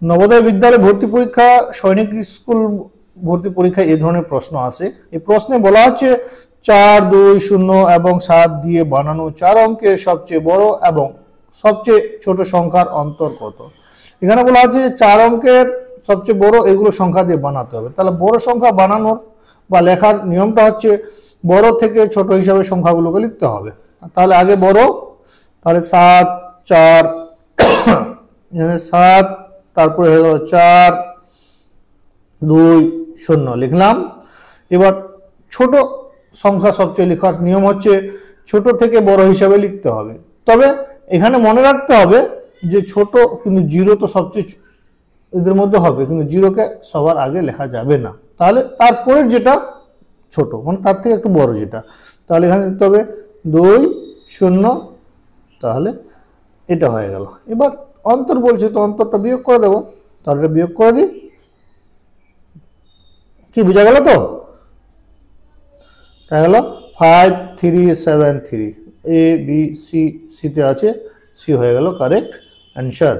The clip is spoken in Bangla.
নবোদয় বিদ্যালয় ভর্তি পরীক্ষা, সৈনিক স্কুল ভর্তি পরীক্ষা এই ধরনের প্রশ্ন আসে। এই প্রশ্নে বলা হচ্ছে 4, 2, 0 এবং 7 দিয়ে বানানো 4 অঙ্কের সবচেয়ে বড় এবং সবচেয়ে ছোট সংখ্যার অন্তর কত। এখানে বলা হচ্ছে 4 অঙ্কের সবচেয়ে বড় এগুলো সংখ্যা দিয়ে বানাতে হবে। তাহলে বড় সংখ্যা বানানোর বা লেখার নিয়মটা হচ্ছে বড় থেকে ছোট হিসাবে সংখ্যাগুলোকে লিখতে হবে। তাহলে আগে বড়, তাহলে 7, 4, 7, তারপরে হয়ে গেল 4, 2, 0 লিখলাম। এবার ছোট সংখ্যা সবচেয়ে লেখার নিয়ম হচ্ছে ছোট থেকে বড় হিসাবে লিখতে হবে। তবে এখানে মনে রাখতে হবে যে ছোট কিন্তু 0 তো সবচেয়ে এদের মধ্যে হবে, কিন্তু 0কে সবার আগে লেখা যাবে না। তাহলে তারপরের যেটা ছোট, মানে তার থেকে একটু বড় যেটা, তাহলে এখানে লিখতে হবে 2, 0, তাহলে এটা হয়ে গেল। এবার অন্তর বলছে তো অন্তরটা বিয়োগ করে দেবো, তাহলে বিয়োগ করে দিই। কি বোঝা গেল তো? তাই হলো 5, 3, 7, 3 এ বি সি, সিতে আছে, সি হয়ে গেল কারেক্ট অ্যান্সার।